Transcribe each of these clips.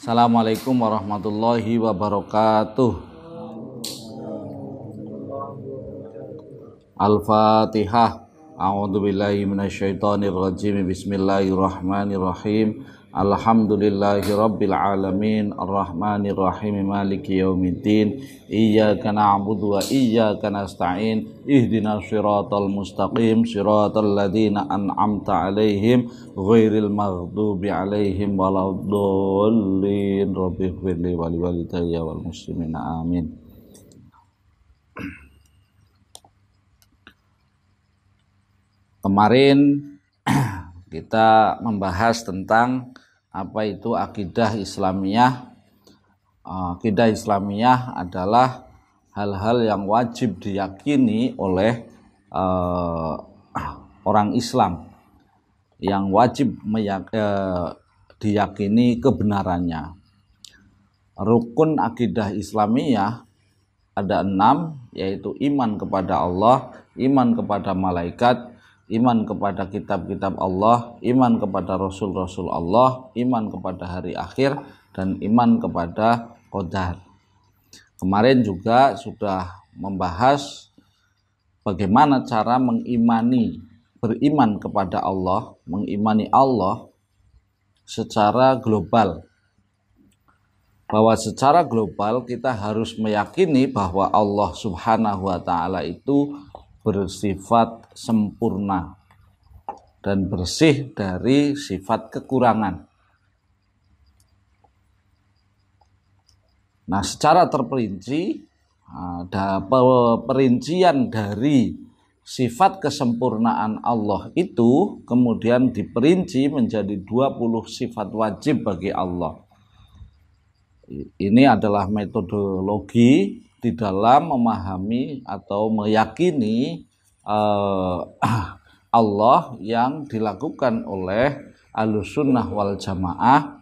Assalamualaikum warahmatullahi wabarakatuh. Al-Fatihah. A'udzubillahi minasyaitonirrajim. Bismillahirrahmanirrahim. Alhamdulillahi rabbil alamin. Arrahmanirrahim. Maliki yaumiddin. Iyyaka na'budu wa iyyaka nasta'in. Ihdinas siratal mustaqim. Siratal ladzina an'amta 'alaihim ghairil maghdubi 'alaihim waladdallin. Rabbighfirli wa liwalidayya wal muslimina amin. Kemarin kita membahas tentang apa itu akidah Islamiyah. Akidah Islamiyah adalah hal-hal yang wajib diyakini oleh orang Islam, yang wajib diyakini kebenarannya. Rukun akidah Islamiyah ada 6, yaitu iman kepada Allah, iman kepada malaikat, iman kepada kitab-kitab Allah, iman kepada rasul-rasul Allah, iman kepada hari akhir, dan iman kepada qadar. Kemarin juga sudah membahas bagaimana cara beriman kepada Allah, mengimani Allah secara global. Bahwa secara global kita harus meyakini bahwa Allah Subhanahu wa ta'ala itu bersifat sempurna dan bersih dari sifat kekurangan. Nah, secara terperinci, ada perincian dari sifat kesempurnaan Allah itu kemudian diperinci menjadi 20 sifat wajib bagi Allah. Ini adalah metodologi di dalam memahami atau meyakini Allah yang dilakukan oleh Ahlussunnah wal Jamaah.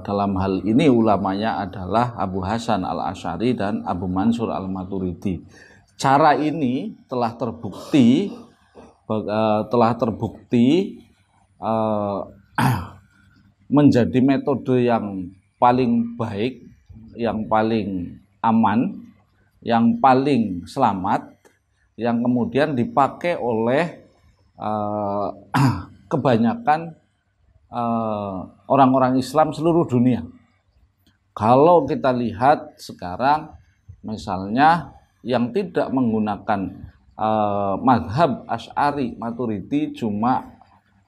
Dalam hal ini ulamanya adalah Abu Hasan al-Asy'ari dan Abu Mansur al-Maturidi. Cara ini telah terbukti menjadi metode yang paling baik, yang paling aman, yang paling selamat, yang kemudian dipakai oleh kebanyakan orang-orang Islam seluruh dunia. Kalau kita lihat sekarang, misalnya yang tidak menggunakan mazhab Asy'ari Maturidi cuma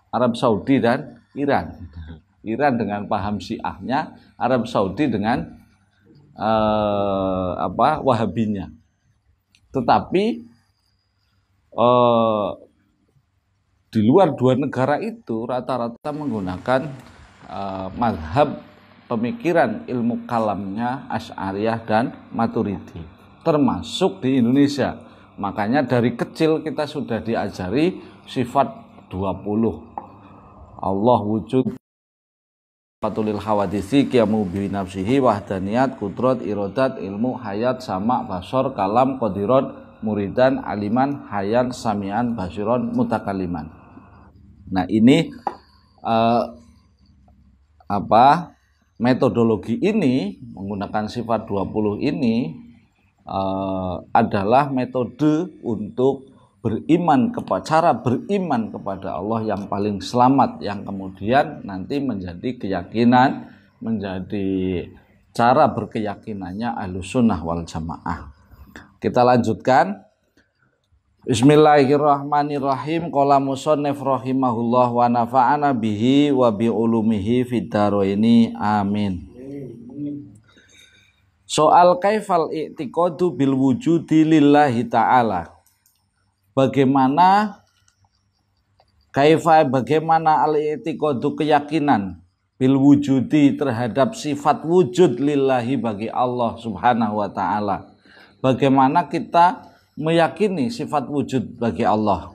Arab Saudi dan Iran. Iran dengan paham Syiahnya, Arab Saudi dengan Wahabinya. Tetapi di luar dua negara itu rata-rata menggunakan mazhab pemikiran ilmu kalamnya Asy'ariyah dan Maturidi, termasuk di Indonesia. Makanya dari kecil kita sudah diajari sifat 20. Allah wujud, Fatul hawadisi, qiyamu bi nafsihi, wahdaniyat, kudrat, irodat, ilmu, hayat, sama, basor, kalam, qadiron, muridan, aliman, hayan, samian, basiron, mutakaliman. Nah, ini metodologi ini menggunakan sifat 20 ini adalah metode untuk cara beriman kepada Allah yang paling selamat, yang kemudian nanti menjadi keyakinan, menjadi cara berkeyakinannya Ahlussunnah wal Jamaah. Kita lanjutkan. Bismillahirrahmanirrahim. Qala musannif rahimahullah wa nafa'ana bihi wa bi ulumihi fid dharaini amin. Soal kaifal i'tiqadu bil wujudi lillahi ta'ala. Bagaimana al-i'tiqadu, keyakinan, bil wujudi, terhadap sifat wujud lillahi, bagi Allah Subhanahu wa ta'ala. Bagaimana kita meyakini sifat wujud bagi Allah?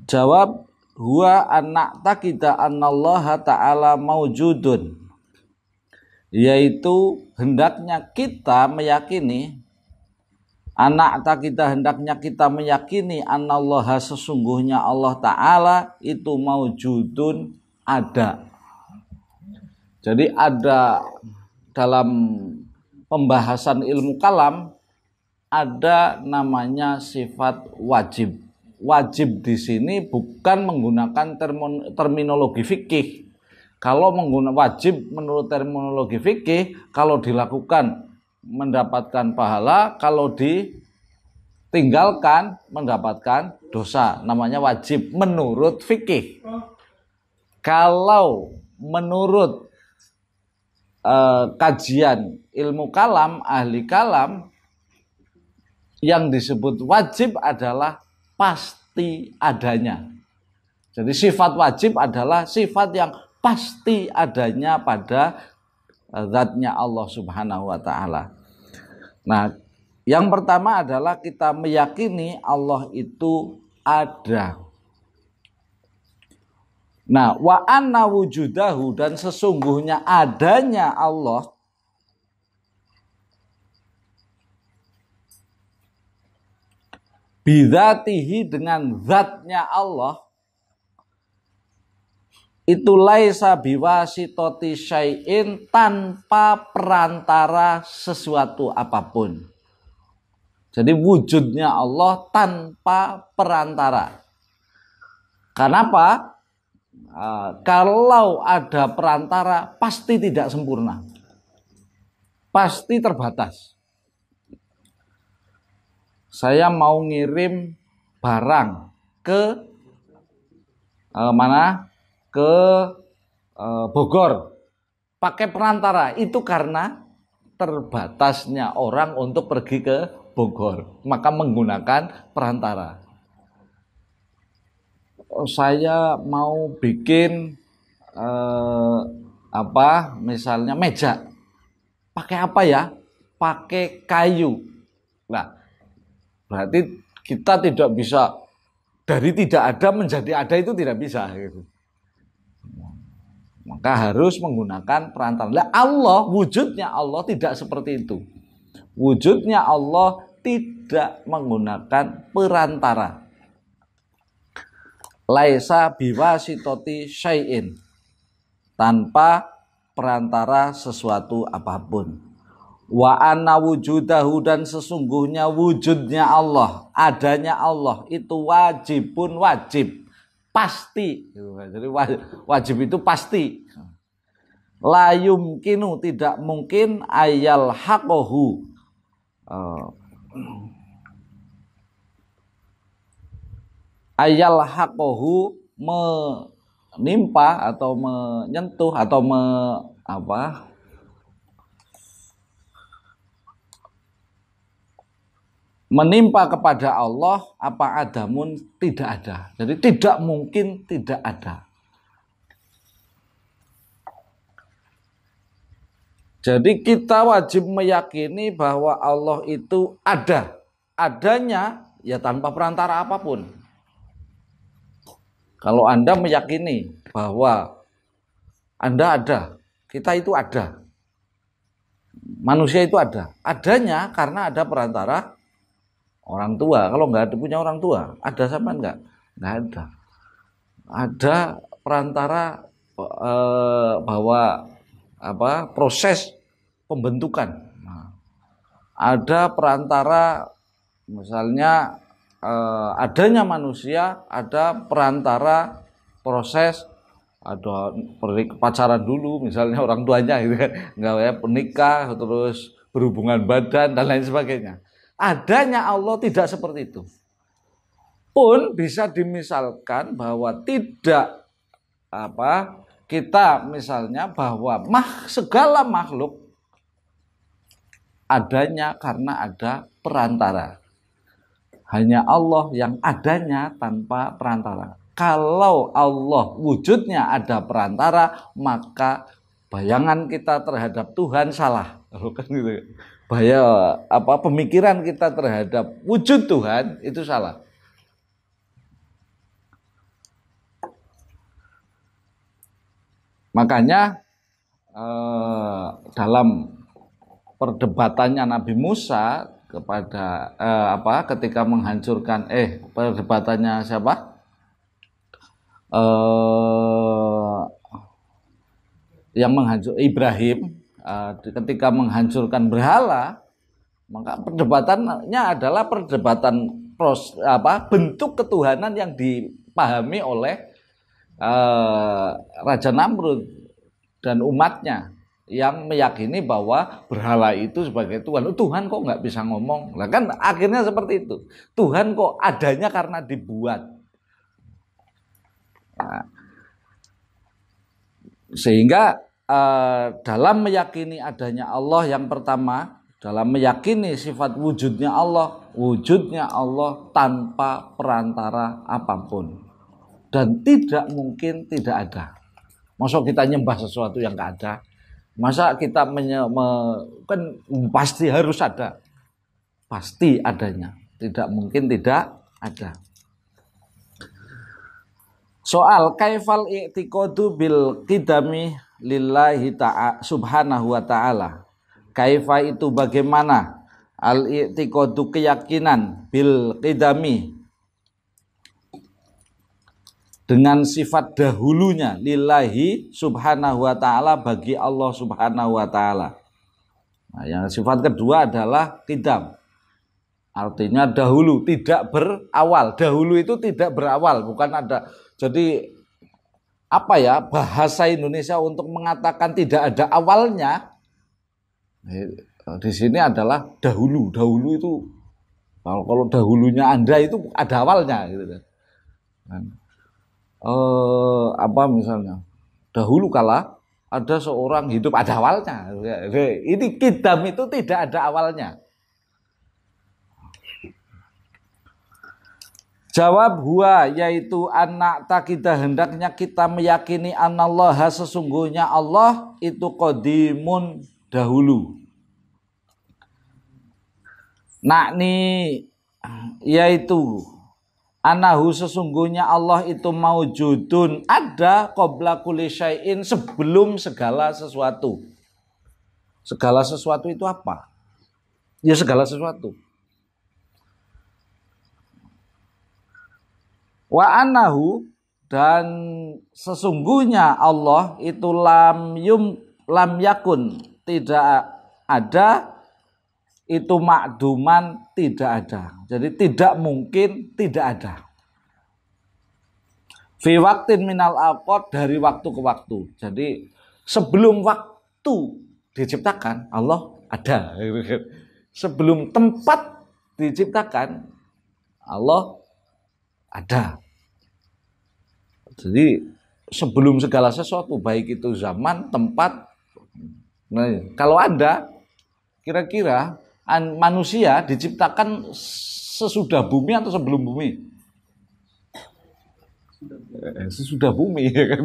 Jawab, huwa an-na'taqida annallaha ta'ala maujudun, yaitu hendaknya kita meyakini, hendaknya kita meyakini, anallaha, sesungguhnya Allah Ta'ala itu maujudun, ada. Jadi ada dalam pembahasan ilmu kalam ada namanya sifat wajib. Wajib di sini bukan menggunakan terminologi fikih. Kalau menggunakan wajib menurut terminologi fikih, kalau dilakukan mendapatkan pahala, kalau ditinggalkan mendapatkan dosa. Namanya wajib menurut fikih. Kalau menurut kajian ilmu kalam, ahli kalam, yang disebut wajib adalah pasti adanya. Jadi sifat wajib adalah sifat yang pasti adanya pada zatnya Allah Subhanahu wa ta'ala. Nah, yang pertama adalah kita meyakini Allah itu ada. Nah, wa anna wujudahu, dan sesungguhnya adanya Allah bidzatihi, dengan zatnya Allah, itu laisa biwasitoti syai'in, tanpa perantara sesuatu apapun. Jadi wujudnya Allah tanpa perantara. Kenapa? Kalau ada perantara pasti tidak sempurna, pasti terbatas. Saya mau ngirim barang ke mana? Ke Bogor, pakai perantara. Itu karena terbatasnya orang untuk pergi ke Bogor, maka menggunakan perantara. Saya mau bikin misalnya meja, pakai apa ya? Pakai kayu. Nah, berarti kita tidak bisa dari tidak ada menjadi ada, itu tidak bisa gitu. Maka harus menggunakan perantara. Nah, Allah, wujudnya Allah tidak seperti itu. Wujudnya Allah tidak menggunakan perantara. Laisa biwasitoti syai'in, tanpa perantara sesuatu apapun. Wa anna wujudahu, dan sesungguhnya wujudnya Allah, adanya Allah itu wajibun, wajib, pasti. Jadi wajib itu pasti. La yumkinu, tidak mungkin, ayal haqohu, ayal haqohu, menimpa atau menyentuh atau menimpa kepada Allah apa adamun, tidak ada. Jadi tidak mungkin tidak ada. Jadi kita wajib meyakini bahwa Allah itu ada. Adanya ya tanpa perantara apapun. Kalau Anda meyakini bahwa Anda ada, kita itu ada, manusia itu ada, adanya karena ada perantara orang tua. Kalau nggak ada punya orang tua, ada sama nggak? Nggak ada. Ada perantara bahwa proses pembentukan. Nah, ada perantara misalnya adanya manusia, ada perantara proses, ada pacaran dulu misalnya orang tuanya gitu kan, nggak ya, menikah, terus berhubungan badan dan lain sebagainya. Adanya Allah tidak seperti itu. Pun bisa dimisalkan bahwa tidak kita misalnya bahwa segala makhluk adanya karena ada perantara. Hanya Allah yang adanya tanpa perantara. Kalau Allah wujudnya ada perantara, maka bayangan kita terhadap Tuhan salah. Kan gitu. Pemikiran kita terhadap wujud Tuhan itu salah. Makanya dalam perdebatannya Nabi Musa kepada ketika menghancurkan perdebatannya siapa? yang Ibrahim ketika menghancurkan berhala, maka perdebatannya adalah perdebatan bentuk ketuhanan yang dipahami oleh Raja Namrud dan umatnya yang meyakini bahwa berhala itu sebagai Tuhan. Tuhan kok nggak bisa ngomong? Lah kan akhirnya seperti itu. Tuhan kok adanya karena dibuat. Nah, sehingga dalam meyakini adanya Allah, yang pertama dalam meyakini sifat wujudnya Allah tanpa perantara apapun dan tidak mungkin tidak ada. Masa kita nyembah sesuatu yang nggak ada? Masa kita kan pasti harus ada, pasti adanya, tidak mungkin tidak ada. Soal kaifal i'tiqadu bil qidami lillahi ta'ala subhanahu wa ta'ala. Kaifa itu bagaimana? Al i'tiqadu keyakinan bil qidami dengan sifat dahulunya lillahi subhanahu wa ta'ala, bagi Allah subhanahu wa ta'ala. Nah, yang sifat kedua adalah qidam. Artinya dahulu, tidak berawal. Dahulu itu tidak berawal, bukan ada. Jadi apa ya bahasa Indonesia untuk mengatakan tidak ada awalnya di sini adalah dahulu. Dahulu itu kalau dahulunya Anda itu ada awalnya gitu kan. Misalnya dahulu kala ada seorang hidup, ada awalnya. Ini qidam itu tidak ada awalnya. Jawab huwa, yaitu anak takidah, hendaknya kita meyakini anallaha, sesungguhnya Allah itu qadimun, dahulu. Nakni, yaitu anahu, sesungguhnya Allah itu maujudun, ada qabla kulli syai'in, sebelum segala sesuatu. Segala sesuatu itu apa? Ya segala sesuatu. Wa anahu, dan sesungguhnya Allah itu lam yakun, tidak ada, itu makduman, tidak ada. Jadi tidak mungkin tidak ada. Fi waktin minal awqat, dari waktu ke waktu. Jadi sebelum waktu diciptakan Allah ada. Sebelum tempat diciptakan Allah ada. Jadi sebelum segala sesuatu, baik itu zaman, tempat. Nah, kalau ada, kira-kira manusia diciptakan sesudah bumi atau sebelum bumi? Sesudah bumi, ya kan?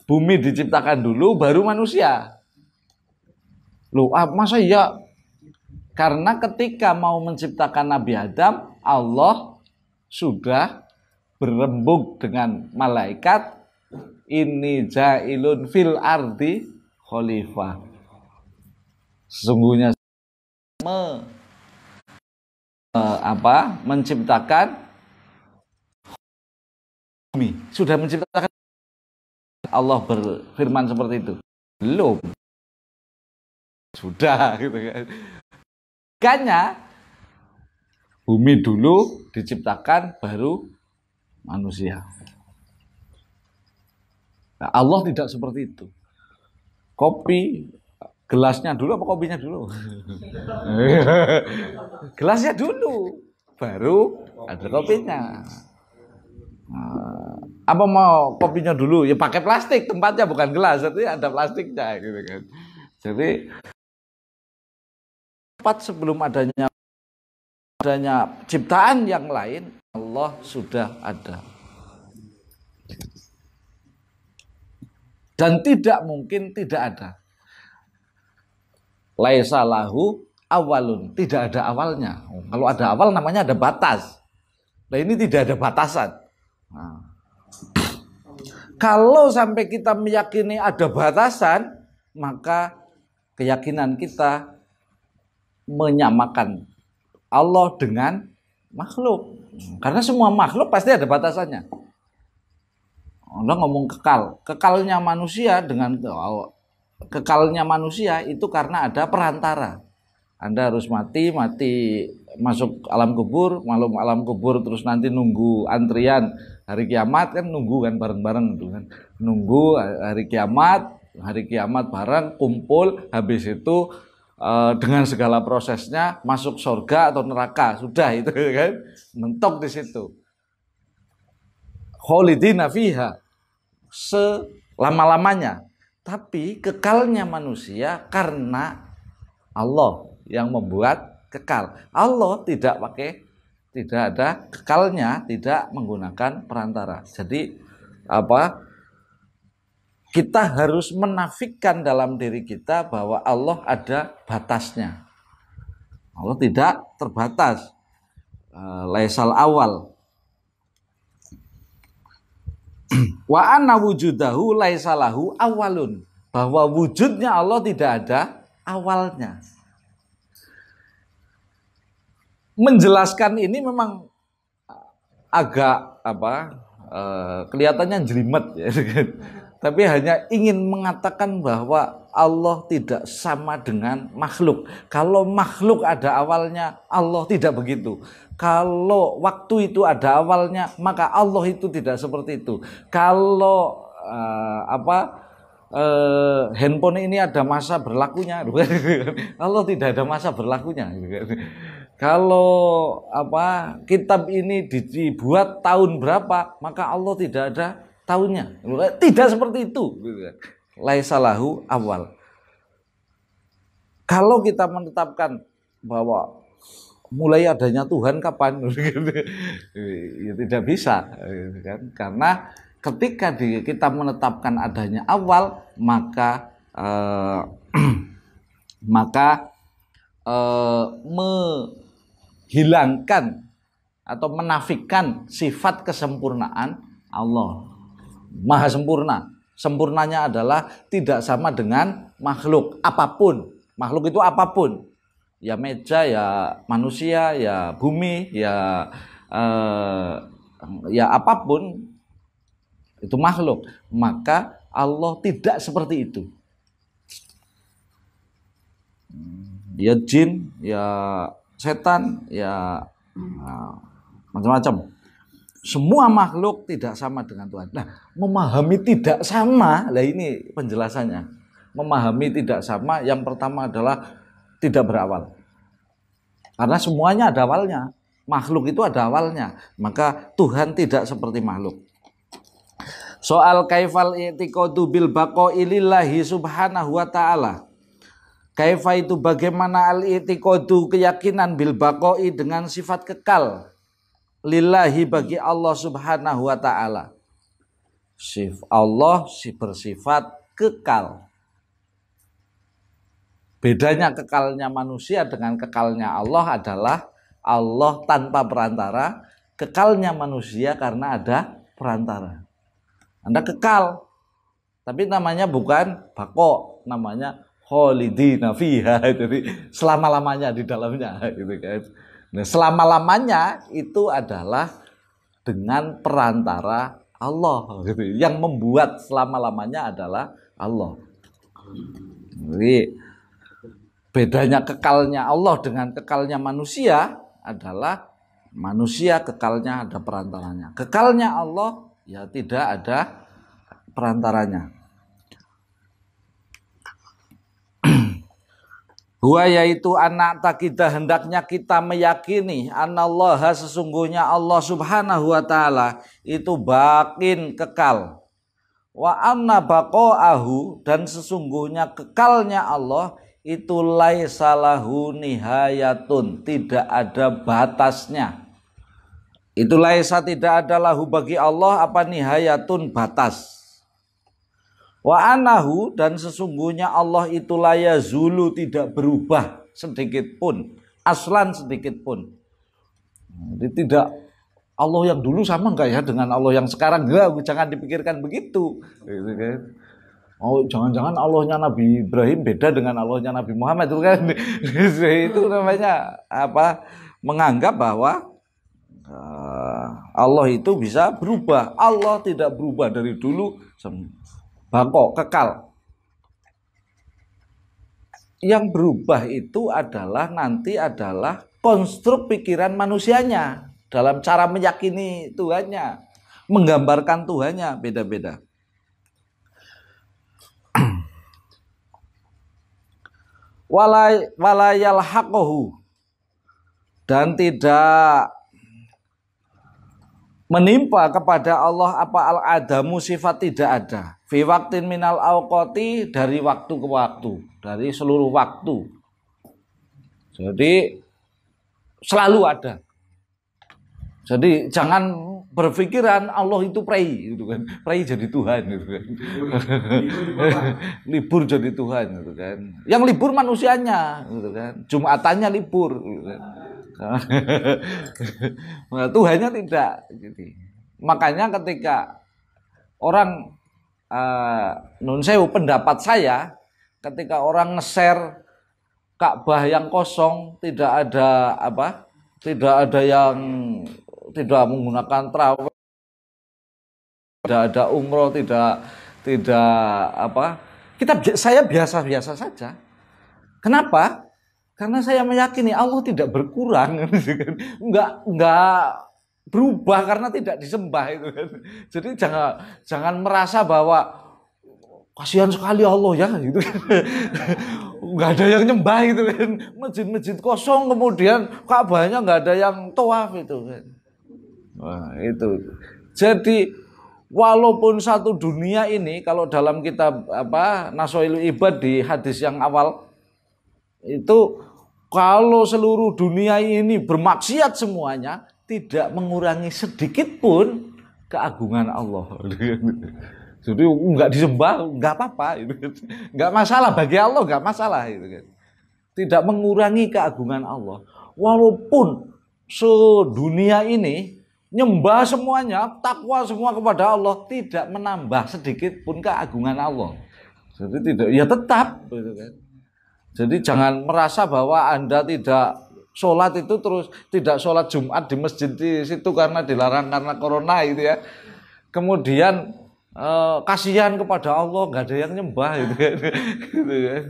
Bumi diciptakan dulu, baru manusia. Loh, masa iya? Karena ketika mau menciptakan Nabi Adam, Allah sudah berembuk dengan malaikat, ini ja'ilun fil ardi khalifah. Sesungguhnya menciptakan bumi, sudah menciptakan. Allah berfirman seperti itu. Belum. Sudah gitu kan. Makanya bumi dulu diciptakan, baru manusia. Nah, Allah tidak seperti itu. Kopi, gelasnya dulu apa kopinya dulu? Gelasnya dulu, baru ada kopinya. Apa mau kopinya dulu? Ya pakai plastik, tempatnya bukan gelas, jadi ada plastiknya gitu kan. Jadi tepat sebelum adanya ciptaan yang lain, Allah sudah ada. Dan tidak mungkin tidak ada. Laisa lahu awalun, tidak ada awalnya. Kalau ada awal namanya ada batas. Nah, ini tidak ada batasan. Nah, kalau sampai kita meyakini ada batasan, maka keyakinan kita menyamakan Allah dengan makhluk. Karena semua makhluk pasti ada batasannya. Allah ngomong kekal, kekalnya manusia dengan kekalnya manusia itu karena ada perantara. Anda harus mati masuk alam kubur, malam alam kubur terus nanti nunggu antrian hari kiamat kan, nunggu kan bareng-bareng itu kan. Nunggu hari kiamat bareng kumpul, habis itu dengan segala prosesnya masuk surga atau neraka, sudah itu kan, mentok di situ. Kholidina fiha, selama-lamanya. Tapi kekalnya manusia karena Allah yang membuat kekal. Allah tidak ada kekalnya, tidak menggunakan perantara. Jadi kita harus menafikan dalam diri kita bahwa Allah ada batasnya. Allah tidak terbatas. Laisal awal. Wa anna wujudahu laisalahu awalun, bahwa wujudnya Allah tidak ada awalnya. Menjelaskan ini memang agak kelihatannya jelimet ya. Tapi hanya ingin mengatakan bahwa Allah tidak sama dengan makhluk. Kalau makhluk ada awalnya, Allah tidak begitu. Kalau waktu itu ada awalnya, maka Allah itu tidak seperti itu. Kalau handphone ini ada masa berlakunya, Allah tidak ada masa berlakunya. Kalau kitab ini dibuat tahun berapa, maka Allah tidak ada tahunnya. Tidak seperti itu. Laisalahu awal. Kalau kita menetapkan bahwa mulai adanya Tuhan kapan, ya tidak bisa, karena ketika kita menetapkan adanya awal, maka menghilangkan atau menafikan sifat kesempurnaan Allah. Maha sempurna. Sempurnanya adalah tidak sama dengan makhluk apapun. Makhluk itu apapun. Ya meja, ya manusia, ya bumi, ya apapun itu makhluk. Maka Allah tidak seperti itu. Ya jin, ya setan, ya macam-macam. Semua makhluk tidak sama dengan Tuhan. Nah, memahami tidak sama, lah ini penjelasannya. Memahami tidak sama, yang pertama adalah tidak berawal. Karena semuanya ada awalnya. Makhluk itu ada awalnya. Maka Tuhan tidak seperti makhluk. Soal kaifal i'tiqadu bil baqa'i lillahi subhanahu wa ta'ala. Kaifa itu bagaimana al-i'tiqadu, keyakinan bil baqa'i dengan sifat kekal. Lillahi bagi Allah subhanahu wa ta'ala. Allah bersifat kekal. Bedanya kekalnya manusia dengan kekalnya Allah adalah Allah tanpa perantara, kekalnya manusia karena ada perantara. Anda kekal, tapi namanya bukan bako, namanya kholidina fiha, jadi selama-lamanya di dalamnya gitu kan. Nah, selama-lamanya itu adalah dengan perantara Allah gitu. Yang membuat selama-lamanya adalah Allah. Jadi bedanya kekalnya Allah dengan kekalnya manusia adalah manusia kekalnya ada perantaranya. Kekalnya Allah ya tidak ada perantaranya. Huwa yaitu anak takidah, hendaknya kita meyakini anallaha, sesungguhnya Allah subhanahu wa ta'ala itu bakin, kekal. Wa anna baqa'ahu, dan sesungguhnya kekalnya Allah itu laisalahu nihayatun, tidak ada batasnya. Itu laisa, tidak ada lahu bagi Allah apa nihayatun, batas. Wa anahu, dan sesungguhnya Allah itu layazulu, tidak berubah sedikit pun, aslan sedikit pun. Jadi tidak Allah yang dulu sama enggak ya dengan Allah yang sekarang, enggak, jangan dipikirkan begitu. Gitu kan. Oh, jangan-jangan Allahnya Nabi Ibrahim beda dengan Allahnya Nabi Muhammad itu kan. Itu namanya menganggap bahwa Allah itu bisa berubah. Allah tidak berubah dari dulu. Bako, kekal. yang berubah itu adalah nanti adalah konstruk pikiran manusianya dalam cara meyakini Tuhannya, menggambarkan Tuhannya beda-beda. Walayal haqqahu, dan tidak menimpa kepada Allah apa al-adamu, sifat tidak ada, fi waqtin minal awqati, dari waktu ke waktu, dari seluruh waktu. Jadi selalu ada. Jadi jangan berpikiran Allah itu prei gitu kan. Prei jadi Tuhan gitu kan. Libur jadi Tuhan gitu kan. Yang libur manusianya gitu kan. Jumatannya libur gitu kan. Nah, Tuhannya tidak gitu. Makanya ketika orang nun sewu, pendapat saya, ketika orang nge-share Ka'bah yang kosong, tidak ada apa? Tidak ada yang tidak menggunakan traweh, tidak ada umroh, tidak apa? Saya biasa-biasa saja. Kenapa? Karena saya meyakini Allah tidak berkurang, enggak berubah karena tidak disembah itu kan. Jadi jangan merasa bahwa kasihan sekali Allah ya gitu kan. Nggak ada yang nyembah gitu kan. Masjid-masjid kosong, kemudian Ka'bahnya nggak ada yang tawaf itu kan. Wah, itu. Jadi walaupun satu dunia ini, kalau dalam kitab Nasoilul Ibad di hadis yang awal itu, kalau seluruh dunia ini bermaksiat semuanya, tidak mengurangi sedikit pun keagungan Allah. Jadi nggak disembah, nggak apa-apa, nggak masalah bagi Allah, nggak masalah itu kan. Tidak mengurangi keagungan Allah. Walaupun sedunia ini nyembah semuanya, takwa semua kepada Allah, tidak menambah sedikit pun keagungan Allah. Jadi tidak, ya tetap, gitu kan. Jadi jangan merasa bahwa Anda tidak sholat itu terus tidak sholat Jumat di masjid di situ karena dilarang karena corona gitu ya. Kemudian kasihan kepada Allah, nggak ada yang nyembah gitu kan. Gitu kan.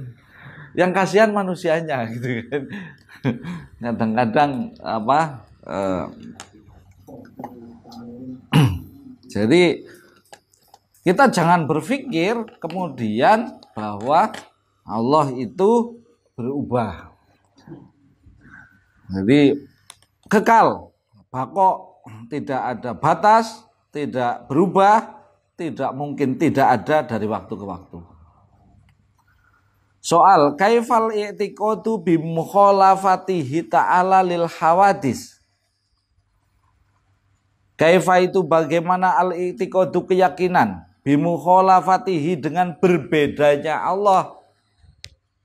Yang kasihan manusianya gitu kan. Kadang-kadang jadi kita jangan berpikir kemudian bahwa Allah itu berubah. Jadi kekal, baqo, tidak ada batas, tidak berubah, tidak mungkin tidak ada dari waktu ke waktu. Soal kaifal i'tiqadu bi mukhalafatihi ta'ala lil hawadis. Kaifa itu bagaimana al-i'tiqadu, keyakinan, bi mukhalafatihi dengan berbedanya Allah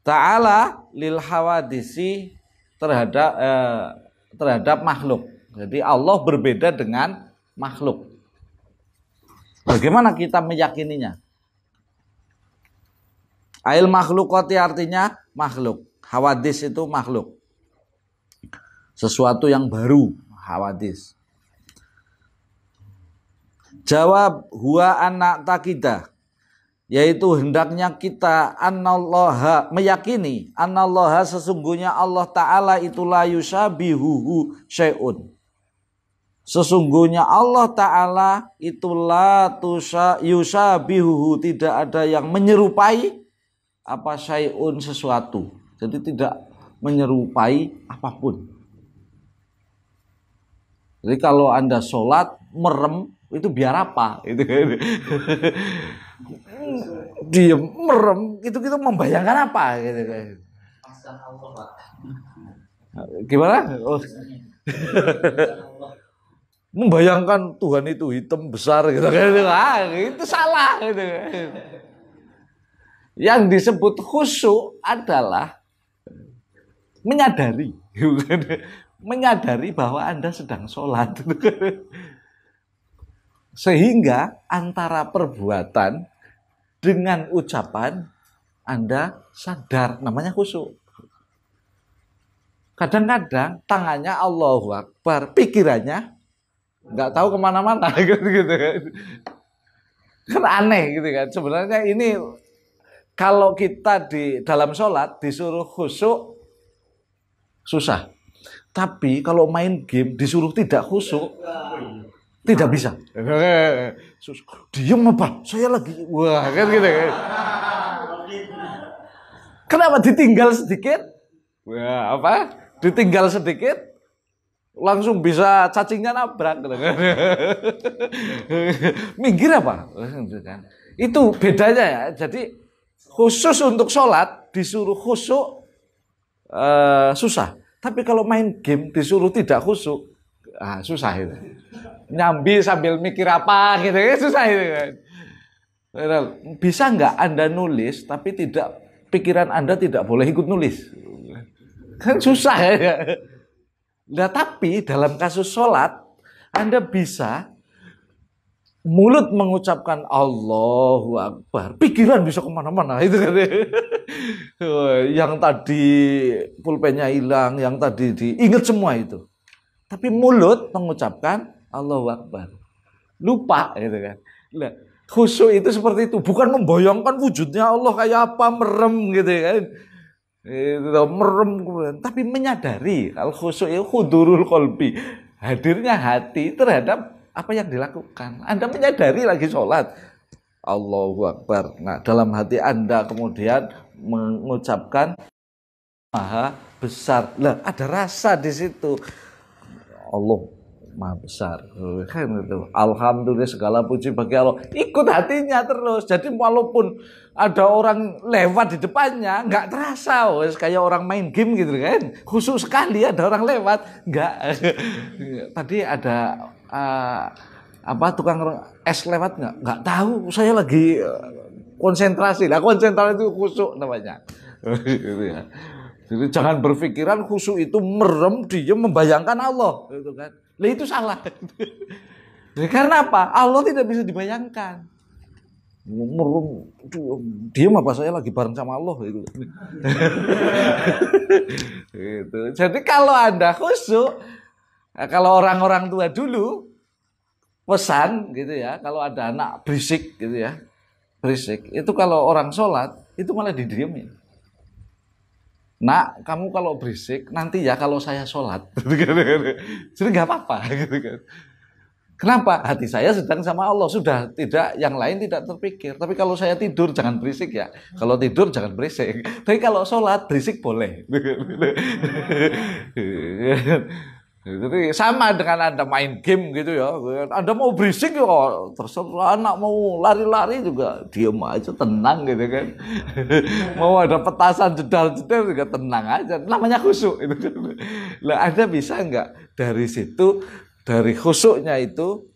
Ta'ala lil hawadisi terhadap makhluk. Jadi Allah berbeda dengan makhluk. Bagaimana kita meyakininya? Ail makhlukati artinya makhluk. Hawadis itu makhluk. Sesuatu yang baru, hawadis. Jawab huwa anak takidah, yaitu hendaknya kita anallaha, meyakini anallaha, sesungguhnya Allah Ta'ala itu la yusabihuhu syai'un. Sesungguhnya Allah Ta'ala itulah yusabihuhu, tidak ada yang menyerupai apa syai'un, sesuatu. Jadi tidak menyerupai apapun. Jadi kalau Anda sholat merem, itu biar apa? Itu diam merem, itu kita membayangkan apa? Gitu. Gimana? Oh. Membayangkan Tuhan itu hitam besar gitu kan, itu salah gitu. Yang disebut khusyuk adalah menyadari bahwa Anda sedang sholat, sehingga antara perbuatan dengan ucapan Anda sadar, namanya khusyuk. Kadang-kadang tangannya Allahu Akbar, pikirannya nggak tahu kemana-mana gitu kan. Kan aneh gitu kan. Sebenarnya ini Kalau kita di dalam sholat disuruh khusyuk, susah. Tapi kalau main game disuruh tidak khusyuk, tidak bisa. Diam apa? Saya lagi, wah kan gitu kan. Kenapa ditinggal sedikit? Wah, apa? Ditinggal sedikit, langsung bisa cacingnya nabrak. Minggir apa? Itu bedanya ya. Jadi khusus untuk sholat disuruh khusyuk susah. Tapi kalau main game disuruh tidak khusyuk, susah itu. Nyambi sambil mikir apa gitu ya, susah itu kan. Bisa nggak Anda nulis tapi tidak, pikiran Anda tidak boleh ikut nulis? Kan susah ya. Nah, tapi dalam kasus sholat Anda bisa mulut mengucapkan Allahu Akbar, pikiran bisa kemana-mana itu kan. Yang tadi pulpennya hilang, yang tadi diingat semua itu. Tapi mulut mengucapkan Allahu Akbar, lupa gitu kan. Nah, khusyuk itu seperti itu, bukan membayangkan wujudnya Allah kayak apa, merem gitu kan. Itu merem, tapi menyadari. Al khusyuk itu hudurul qalbi, hadirnya hati terhadap apa yang dilakukan. Anda menyadari lagi sholat, Allahu Akbar. Nah, dalam hati Anda kemudian mengucapkan Maha Besar. Lah, ada rasa di situ. Allah Maha Besar. Kan itu. Alhamdulillah, segala puji bagi Allah. Ikut hatinya terus. Jadi walaupun ada orang lewat di depannya, nggak terasa. Kayak orang main game gitu kan. Khusus sekali ada orang lewat. Nggak. Tadi ada tukang es lewat nggak tahu, saya lagi konsentrasi. Lah konsentrasi itu khusyuk namanya. Gitu ya. Jadi jangan berpikiran khusyuk itu merem diam membayangkan Allah gitu kan. Lah itu salah. Karena apa? Allah tidak bisa dibayangkan. Merem diam apa, saya lagi bareng sama Allah gitu. Gitu. Jadi kalau Anda khusyuk, kalau orang-orang tua dulu pesan gitu ya, kalau ada anak berisik gitu ya, berisik, itu kalau orang sholat itu malah didiemin. Nak, kamu kalau berisik nanti ya kalau saya sholat. Jadi nggak apa-apa gitu kan. Kenapa? Hati saya sedang sama Allah, sudah, tidak, yang lain tidak terpikir. Tapi kalau saya tidur jangan berisik ya. Kalau tidur jangan berisik. Tapi kalau sholat berisik boleh. Jadi sama dengan Anda main game gitu ya. Anda mau berisik ya terserah, anak mau lari-lari juga diam aja, tenang gitu kan. Mau ada petasan jedar-jedar juga tenang aja. Namanya khusyuk itu. Lah Anda bisa enggak dari situ, dari khusyuknya itu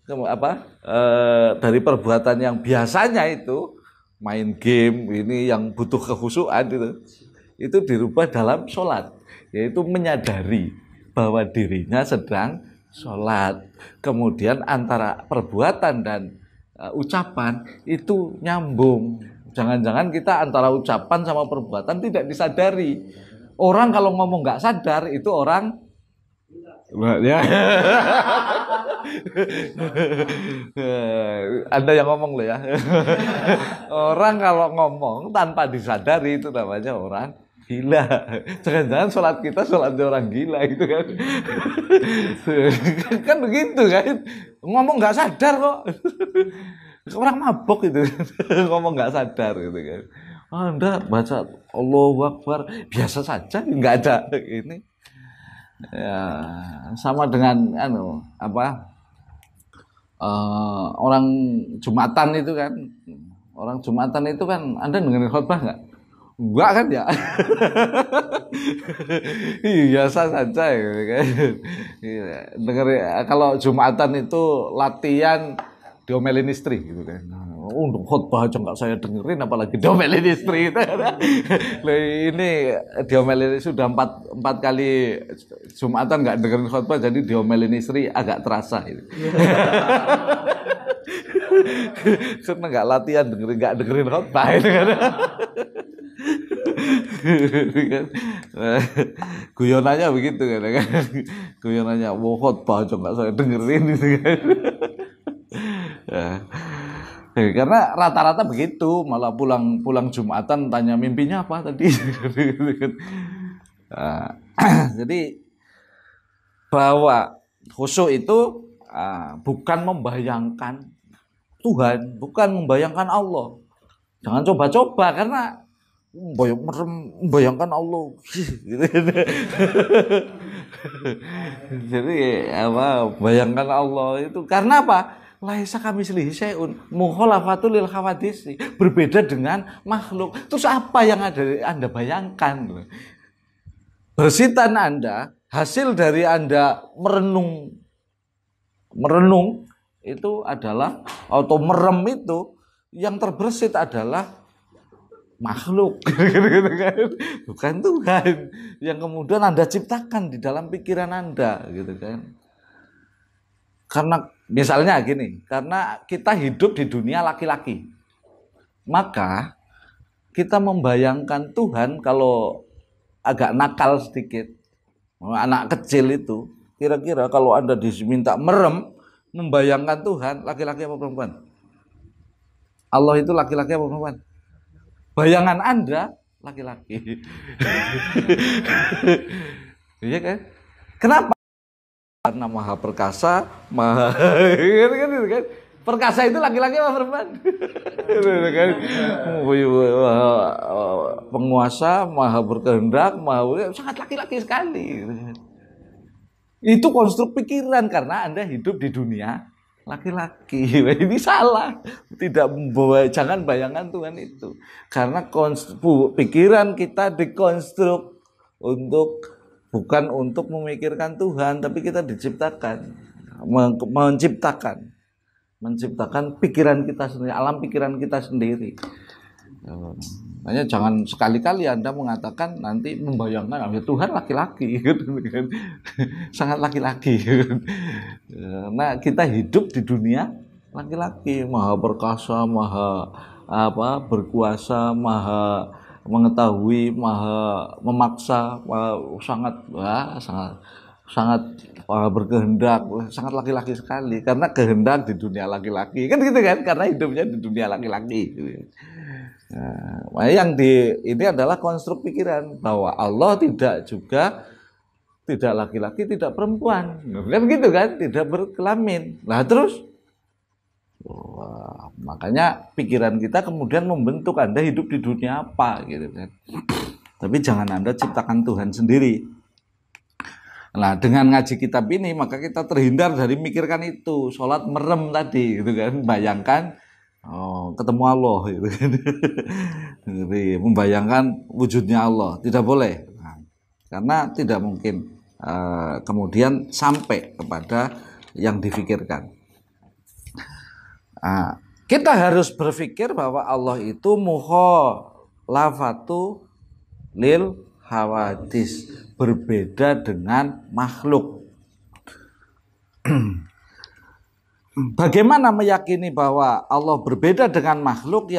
dari perbuatan yang biasanya itu main game ini yang butuh kekhusyukan itu dirubah dalam sholat, yaitu menyadari bahwa dirinya sedang sholat. Kemudian antara perbuatan dan ucapan itu nyambung. Jangan-jangan kita antara ucapan sama perbuatan tidak disadari. Orang kalau ngomong nggak sadar itu orang ya. Anda yang ngomong loh ya. Orang kalau ngomong tanpa disadari itu namanya orang gila. Jangan-jangan sholat kita sholatnya orang gila gitu kan. Kan begitu kan. Ngomong nggak sadar kok. Orang mabok itu. Ngomong nggak sadar gitu kan. Anda baca Allahu Akbar biasa saja, nggak ada ini. Ya, sama dengan orang Jumatan itu kan. Orang Jumatan itu kan Anda dengerin khotbah nggak? Enggak kan ya? Biasa saja gitu kan. Dengerin, kalau Jumatan itu latihan diomelin istri gitu kan. Untuk khotbah aja nggak saya dengerin, apalagi diomelin istri. Ini diomelin sudah empat kali Jumatan nggak dengerin khotbah, jadi diomelin istri agak terasa. Karena nggak latihan nggak dengerin khotbah itu kan. Guyonannya begitu kan. Guyonannya khotbah aja nggak saya dengerin gitu kan. Karena rata-rata begitu, malah pulang Jumatan tanya mimpinya apa tadi. Jadi bahwa khusyuk itu bukan membayangkan Tuhan, bukan membayangkan Allah. Jangan coba-coba karena membayangkan Allah. Jadi bayangkan Allah itu karena apa? Laisa kamitslihi syai'un, mukhalafatul lil hawadisi, berbeda dengan makhluk. Terus apa yang Anda bayangkan? Bersitan Anda, hasil dari Anda merenung itu adalah atau merem itu yang terbersit adalah makhluk, bukan Tuhan yang kemudian Anda ciptakan di dalam pikiran Anda, gitu kan? Karena misalnya gini, karena kita hidup di dunia laki-laki, maka kita membayangkan Tuhan kalau agak nakal sedikit, anak kecil itu, kira-kira kalau Anda diminta merem, membayangkan Tuhan, laki-laki apa perempuan? Allah itu laki-laki apa perempuan? Bayangan Anda laki-laki. Iya kan? Kenapa? Karena maha perkasa, maha kan? Perkasa itu laki-laki apa perempuan? Penguasa, maha berkehendak, sangat laki-laki sekali. Itu konstruk pikiran karena Anda hidup di dunia laki-laki. Ini salah. Tidak membawa, jangan bayangan Tuhan itu. Karena pikiran kita dikonstruk bukan untuk memikirkan Tuhan, tapi kita diciptakan, menciptakan pikiran kita sendiri, alam pikiran kita sendiri. Makanya jangan sekali-kali Anda mengatakan nanti membayangkan Tuhan laki-laki, sangat laki-laki. Nah, kita hidup di dunia laki-laki, maha perkasa, maha berkuasa, maha mengetahui, maha memaksa, sangat berkehendak, sangat laki-laki sekali. Karena kehendak di dunia laki-laki, kan gitu kan? Karena hidupnya di dunia laki-laki. Nah, ini adalah konstruk pikiran bahwa Allah tidak laki-laki, tidak perempuan, kan begitu kan? Tidak berkelamin. Nah terus, makanya pikiran kita kemudian membentuk Anda hidup di dunia apa, gitu kan? Tapi jangan Anda ciptakan Tuhan sendiri. Nah dengan ngaji kitab ini maka kita terhindar dari mikirkan itu, sholat merem tadi, gitu kan? Bayangkan ketemu Allah, gitu kan? Jadi membayangkan wujudnya Allah tidak boleh, karena tidak mungkin kemudian sampai kepada yang difikirkan. Kita harus berpikir bahwa Allah itu mukhalafatu lil hawadis, berbeda dengan makhluk. Bagaimana meyakini bahwa Allah berbeda dengan makhluk?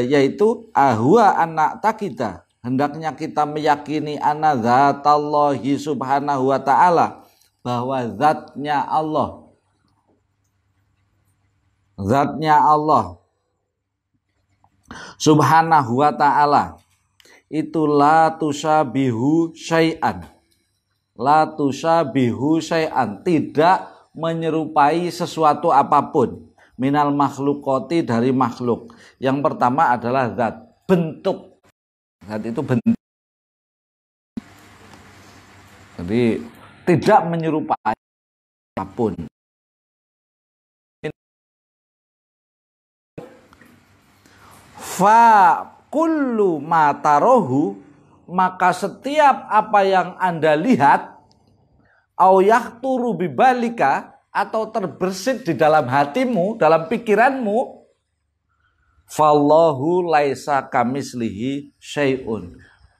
Yaitu ahwa anak takida, hendaknya kita meyakini anna zatallahi subhanahu wa ta'ala, bahwa zatnya Allah subhanahu wa ta'ala itu la tusabihu syai'an, tidak menyerupai sesuatu apapun, minal makhlukoti, dari makhluk. Yang pertama adalah zat, bentuk. Zat itu bentuk. Jadi tidak menyerupai apapun. Fa kullu ma tarohu, maka setiap apa yang Anda lihat, au yahturu bibalika, atau terbersit di dalam hatimu, dalam pikiranmu, fallahu laisa kamislihi syai'un,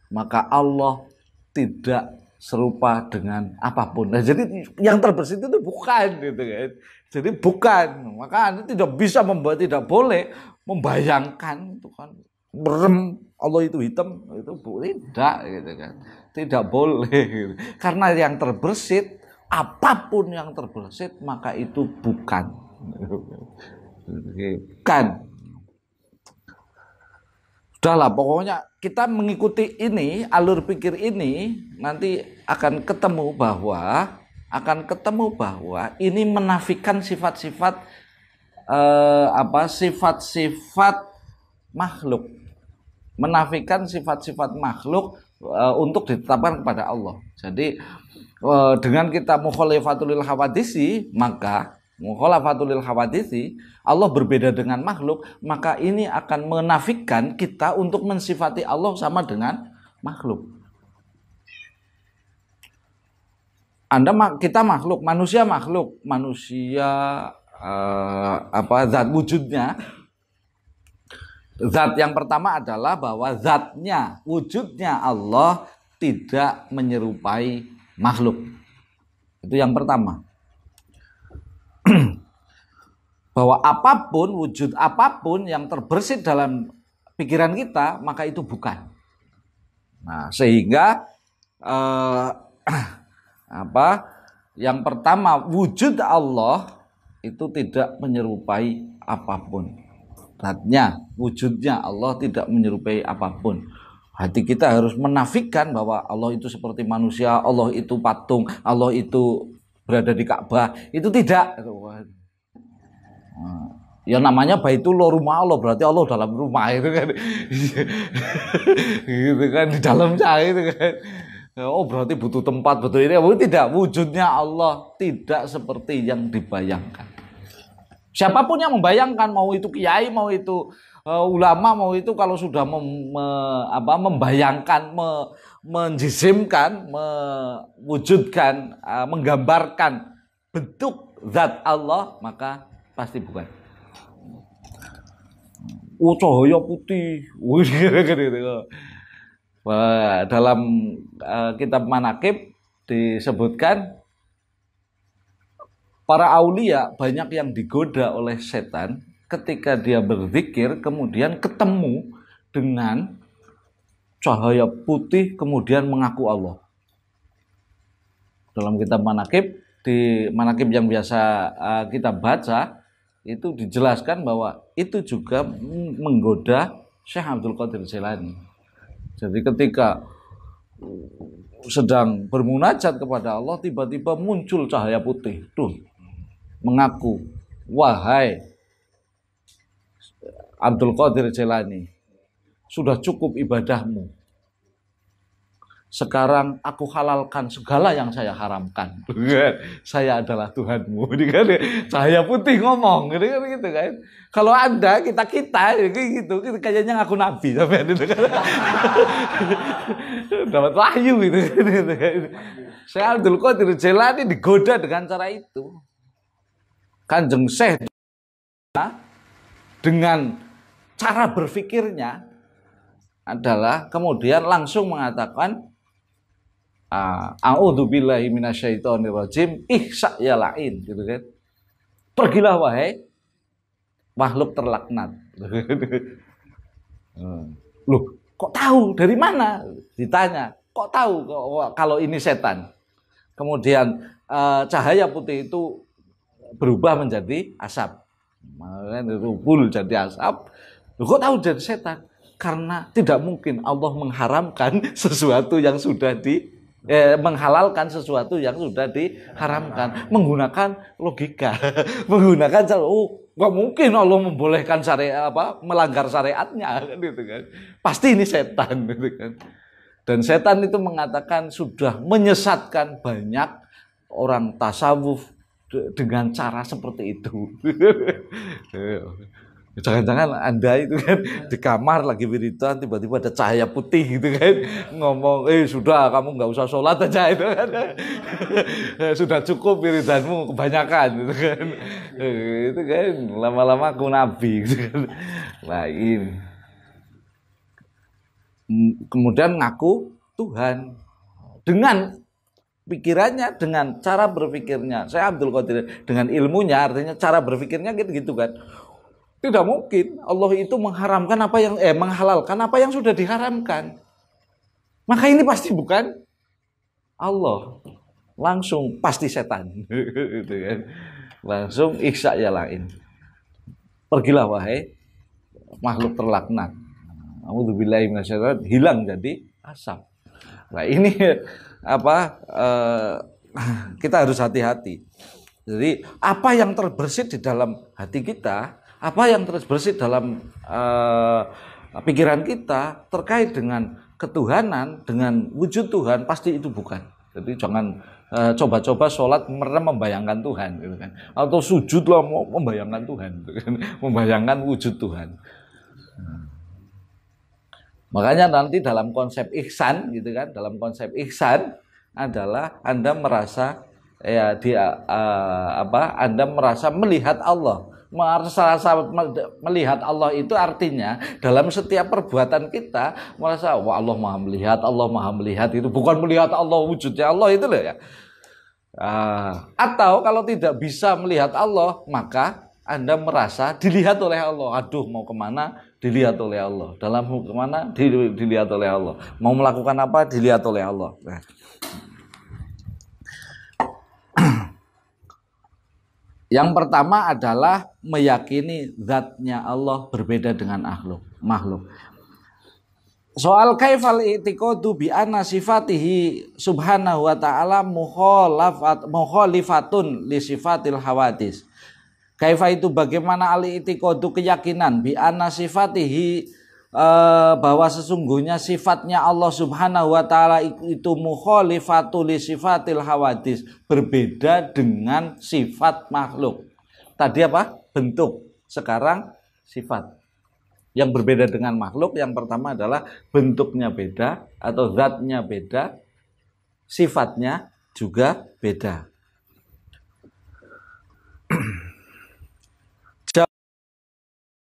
maka Allah tidak serupa dengan apapun. Nah, jadi yang terbersit itu bukan, gitu kan. Jadi bukan, maka Anda tidak bisa tidak boleh membayangkan itu kan merem Allah itu hitam, itu tidak, gitu kan. Tidak boleh, gitu. Karena yang terbersit, apapun yang terbersit maka itu bukan. Bukan. Sudahlah, pokoknya kita mengikuti ini, alur pikir ini, nanti akan ketemu bahwa ini menafikan sifat-sifat sifat-sifat makhluk, menafikan sifat-sifat makhluk untuk ditetapkan kepada Allah. Jadi dengan kita mukhalafatul lil hawadisi, maka mukhalafatul lil hawadisi, Allah berbeda dengan makhluk, maka ini akan menafikan kita untuk mensifati Allah sama dengan makhluk. Kita makhluk, manusia zat wujudnya. Zat yang pertama adalah bahwa zatnya, wujudnya Allah tidak menyerupai makhluk. Itu yang pertama. Bahwa wujud apapun yang terbersit dalam pikiran kita, maka itu bukan. Nah, sehingga yang pertama, wujud Allah itu tidak menyerupai apapun. Zatnya, wujudnya Allah tidak menyerupai apapun. Hati kita harus menafikan bahwa Allah itu seperti manusia, Allah itu patung, Allah itu berada di Ka'bah. Itu tidak. Ya namanya Baitullah, rumah Allah, berarti Allah dalam rumah itu kan. Gitu kan, di dalamnya itu kan. Oh berarti butuh tempat, butuh ini. Tidak, wujudnya Allah tidak seperti yang dibayangkan. Siapapun yang membayangkan, mau itu kiai, mau itu ulama, mau itu kalau sudah membayangkan, menjisimkan, mewujudkan, menggambarkan bentuk zat Allah, maka pasti bukan. Cahaya putih. Dalam kitab Manaqib disebutkan para aulia banyak yang digoda oleh setan ketika dia berzikir kemudian ketemu dengan cahaya putih kemudian mengaku Allah. Dalam kitab Manaqib, di Manaqib yang biasa kita baca, itu dijelaskan bahwa itu juga menggoda Syekh Abdul Qadir Jailani. Jadi ketika sedang bermunajat kepada Allah, tiba-tiba muncul cahaya putih. Mengaku, wahai Abdul Qadir Jailani, sudah cukup ibadahmu. Sekarang aku halalkan segala yang saya haramkan. Saya adalah Tuhanmu. Cahaya putih ngomong, gitu kan. Kalau Anda, kita gitu, kayaknya ngaku nabi sampai itu kan. Dapat wahyu gitu. Saya Abdul Qadir Jailani digoda dengan cara itu. Kanjeng Syekh dengan cara berpikirnya adalah kemudian langsung mengatakan a'udzubillahi minasyaitonirrajim, ihsa ya la'in, gitu kan. Pergilah wahai makhluk terlaknat. Loh, kok tahu? Dari mana? Ditanya. Kok tahu kalau ini setan? Kemudian cahaya putih itu berubah menjadi asap. Rubul jadi asap. Loh, kok tahu jadi setan? Karena tidak mungkin Allah mengharamkan sesuatu yang sudah menghalalkan sesuatu yang sudah diharamkan menggunakan logika. Menggunakan cara, nggak mungkin Allah membolehkan syariat melanggar syariatnya gitu kan. Pasti ini setan gitu kan. Dan setan itu mengatakan sudah menyesatkan banyak orang tasawuf dengan cara seperti itu. Jangan-jangan Anda itu kan di kamar lagi wiridan, tiba-tiba ada cahaya putih gitu kan, ngomong, sudah kamu nggak usah sholat aja itu kan. Sudah cukup wiridanmu kebanyakan gitu kan. Itu kan lama-lama aku nabi gitu kan. Lain. Kemudian ngaku Tuhan dengan pikirannya, dengan cara berpikirnya. Saya Abdul Qadir dengan ilmunya, artinya cara berpikirnya gitu kan. Tidak mungkin Allah itu mengharamkan menghalalkan apa yang sudah diharamkan. Maka ini pasti bukan Allah. Langsung pasti setan. Gitu kan. Langsung ihsa ya lain. pergilah wahai makhluk terlaknat. A'udzubillahi minasyaitonir, hilang jadi asap. Nah ini kita harus hati-hati. Jadi apa yang terbersit di dalam hati kita, apa yang terbersit dalam pikiran kita terkait dengan ketuhanan, dengan wujud Tuhan, pasti itu bukan. Jadi jangan coba-coba sholat membayangkan Tuhan, gitu kan? Atau sujud lah mau membayangkan Tuhan, gitu kan? Membayangkan wujud Tuhan. Makanya nanti dalam konsep ihsan, gitu kan? Dalam konsep ihsan adalah Anda merasa Anda merasa melihat Allah. Melihat Allah itu artinya dalam setiap perbuatan kita merasa wah Allah Maha melihat, itu bukan melihat Allah wujudnya Allah itu loh ya. Atau kalau tidak bisa melihat Allah, maka Anda merasa dilihat oleh Allah. Aduh, mau kemana? Dilihat oleh Allah. Dalam kemana? Dilihat oleh Allah. Mau melakukan apa? Dilihat oleh Allah. Yang pertama adalah meyakini zatnya Allah berbeda dengan makhluk. Soal kaifal i'tiqadu bi anna sifatihi subhanahu wa ta'ala mukhalifatun li sifatil hawadis. Kaifa itu bagaimana al-i'tiqadu keyakinan bi anna sifatihi bahwa sesungguhnya sifatnya Allah Subhanahu wa taala itu mukhalifatul li sifatil hawadis, berbeda dengan sifat makhluk. Tadi apa? Bentuk. Sekarang sifat. Yang berbeda dengan makhluk yang pertama adalah bentuknya beda atau zatnya beda, sifatnya juga beda.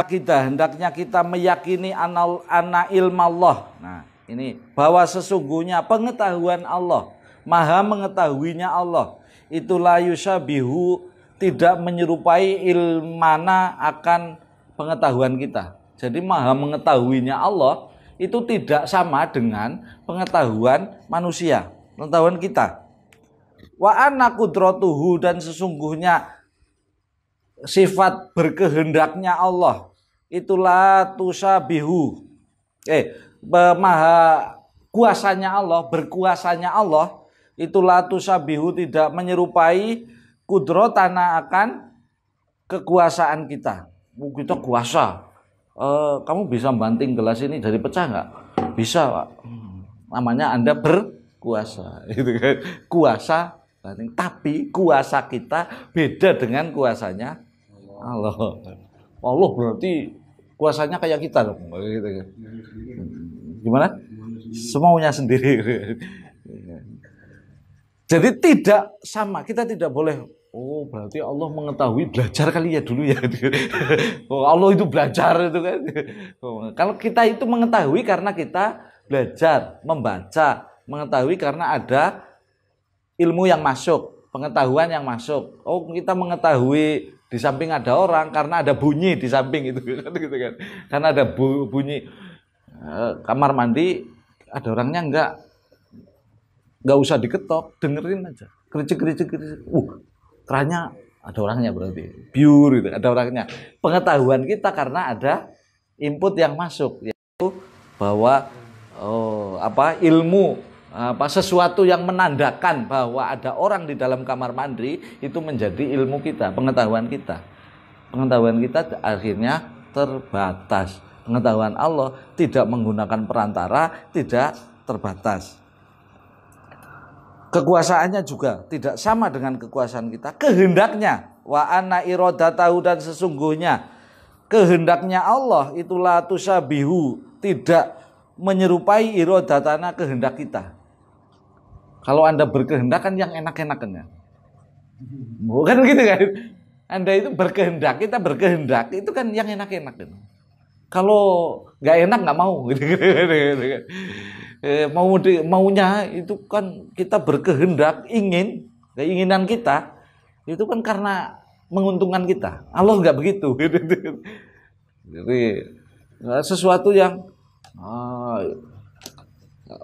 Hendaknya kita meyakini anna ilmallah. Nah, ini bahwa sesungguhnya pengetahuan Allah, maha mengetahuinya Allah, itulah yusabihu, tidak menyerupai ilmana akan pengetahuan kita. Jadi maha mengetahuinya Allah itu tidak sama dengan pengetahuan manusia, pengetahuan kita. Wa anna qudratuhu, dan sesungguhnya sifat berkehendaknya Allah itulah tusabihu, maha kuasanya Allah, berkuasanya Allah itulah tusabihu, tidak menyerupai kudrotana akan kekuasaan kita. Kita kuasa, kamu bisa banting gelas ini dari pecah nggak? Bisa, Pak. Namanya Anda berkuasa, gitu kan? Kuasa, tapi kuasa kita beda dengan kuasanya Allah. Allah berarti kuasanya kayak kita dong, gitu kan? Gimana? Semaunya sendiri. Jadi tidak sama, kita tidak boleh. Oh, berarti Allah mengetahui, belajar kali ya dulu ya. Oh, Allah itu belajar itu kan. Kalau kita itu mengetahui karena kita belajar, membaca, mengetahui karena ada ilmu yang masuk, pengetahuan yang masuk. Oh, kita mengetahui di samping ada orang karena ada bunyi di samping itu kan. Karena ada bunyi kamar mandi ada orangnya, enggak usah diketok, dengerin aja. Kericik. Kerannya ada orangnya, berarti pure itu, ada orangnya. Pengetahuan kita karena ada input yang masuk, yaitu bahwa ilmu, sesuatu yang menandakan bahwa ada orang di dalam kamar mandi itu menjadi ilmu kita, pengetahuan kita. Pengetahuan kita akhirnya terbatas. Pengetahuan Allah tidak menggunakan perantara, tidak terbatas. Kekuasaannya juga tidak sama dengan kekuasaan kita. Kehendaknya, wa anna iradatahu, dan sesungguhnya kehendaknya Allah itulah tusabihu, tidak menyerupai iradatana, kehendak kita. Kalau Anda berkehendak kan yang enak-enakan ya. Bukan gitu kan? Anda itu berkehendak, kita berkehendak, itu kan yang enak-enak gitu. Kalau nggak enak nggak mau gitu. Maunya itu kan kita berkehendak, keinginan kita itu kan karena menguntungkan kita. Allah nggak begitu. Jadi sesuatu yang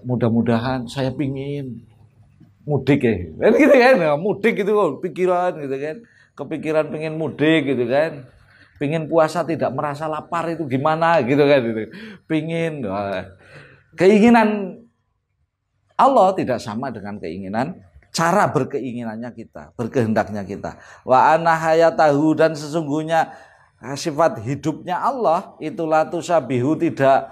mudah-mudahan saya pingin mudik ya, kan gitu kan, mudik gitu pikiran gitu kan, kepikiran pengen mudik gitu kan, Pingin puasa tidak merasa lapar itu gimana gitu kan gitu. Pingin keinginan Allah tidak sama dengan keinginan cara berkeinginannya kita, berkehendaknya kita. Wa ana hayatahu, dan sesungguhnya sifat hidupnya Allah itulah tusabihu, tidak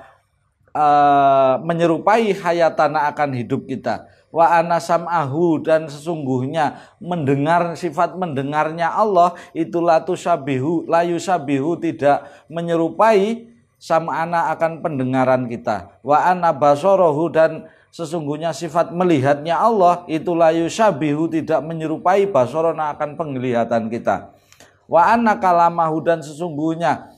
menyerupai hayatana akan hidup kita. Wa ana sam'ahu, dan sesungguhnya mendengar, sifat mendengarnya Allah itulah tusabihu la yusabihu, tidak menyerupai sam'ana akan pendengaran kita. Wa ana basarahu, dan sesungguhnya sifat melihatnya Allah itulah yusabihu, tidak menyerupai basarana akan penglihatan kita. Wa anna kalamahu, dan sesungguhnya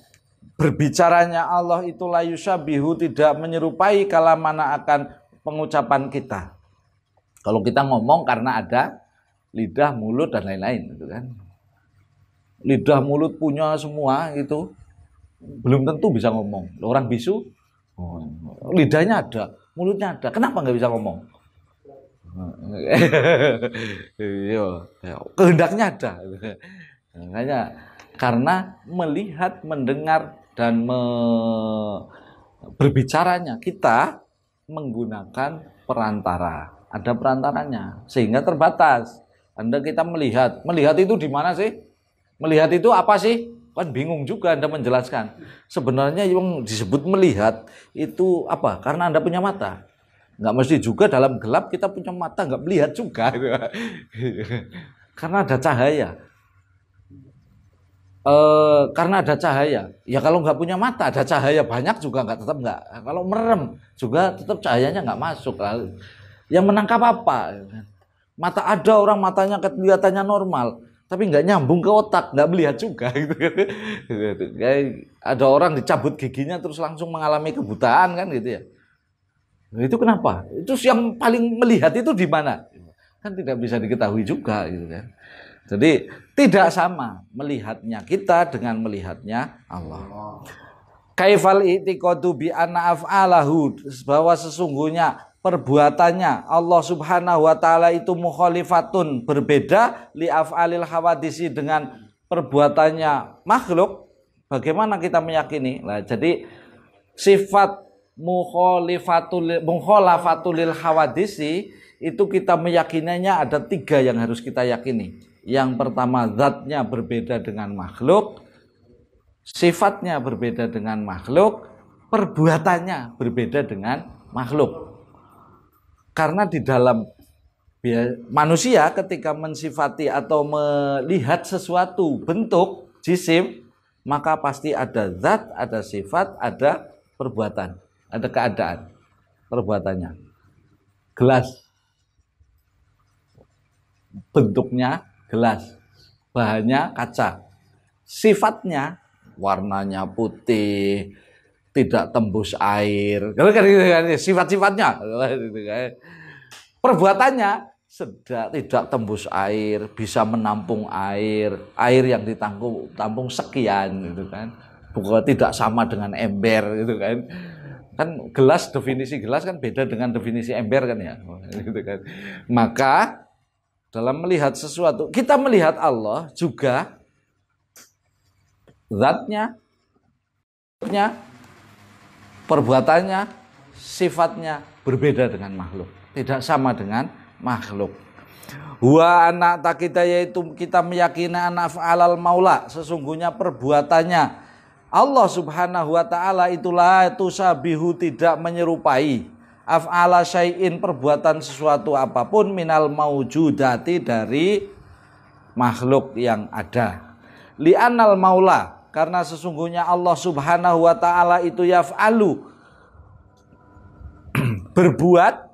berbicaranya Allah itulah yusabihu, tidak menyerupai kalamana akan pengucapan kita. Kalau kita ngomong karena ada lidah, mulut, dan lain-lain gitu kan. Lidah, mulut punya semua itu belum tentu bisa ngomong. Orang bisu, lidahnya ada, mulutnya ada, kenapa nggak bisa ngomong? Kehendaknya ada. Makanya karena melihat, mendengar, dan berbicaranya kita menggunakan perantara. Ada perantaranya sehingga terbatas. Anda kita melihat itu di mana sih? Melihat itu apa sih? Kan bingung juga Anda menjelaskan. Sebenarnya yang disebut melihat itu apa? Karena Anda punya mata. Nggak mesti juga dalam gelap kita punya mata nggak melihat juga. Karena ada cahaya. Karena ada cahaya. Ya kalau nggak punya mata, ada cahaya banyak juga tetap nggak. Kalau merem juga tetap cahayanya nggak masuk. Yang menangkap apa? Mata ada orang matanya kelihatannya normal, tapi nggak nyambung ke otak, nggak melihat juga. Kayak ada orang dicabut giginya terus langsung mengalami kebutaan kan gitu ya. Itu kenapa? Itu yang paling melihat itu di mana? Kan tidak bisa diketahui juga gitu kan. Jadi tidak sama melihatnya kita dengan melihatnya Allah. Kaifal i'tiqadu bi anna af'alahu, bahwa sesungguhnya perbuatannya Allah Subhanahu wa taala itu mukhalifatun, berbeda li af'alil hawadisi, dengan perbuatannya makhluk. Bagaimana kita meyakini? Nah, jadi sifat mukhalafatul hawadisi itu kita meyakininya ada 3 yang harus kita yakini. Yang pertama, zatnya berbeda dengan makhluk, sifatnya berbeda dengan makhluk, perbuatannya berbeda dengan makhluk. Karena di dalam manusia ketika mensifati atau melihat sesuatu bentuk jisim, maka pasti ada zat, ada sifat, ada perbuatan, ada keadaan perbuatannya. Gelas, bentuknya gelas, bahannya kaca, sifatnya warnanya putih, tidak tembus air, sifat-sifatnya. Perbuatannya tidak tembus air, bisa menampung air yang ditampung sekian gitu kan. Bukan tidak sama dengan ember gitu kan. Kan gelas, definisi gelas kan beda dengan definisi ember kan ya. Gitu kan. Maka dalam melihat sesuatu, kita melihat Allah juga zatnya, perbuatannya, sifatnya berbeda dengan makhluk, tidak sama dengan makhluk. Wa anak tak kita, yaitu kita meyakini anak af'alal maula, sesungguhnya perbuatannya Allah Subhanahu wa taala itulah tusabihu, tidak menyerupai af'ala syai'in, perbuatan sesuatu apapun, minal maujudati, dari makhluk yang ada. Li'anal maula, karena sesungguhnya Allah Subhanahu wa taala itu yaf'alu, berbuat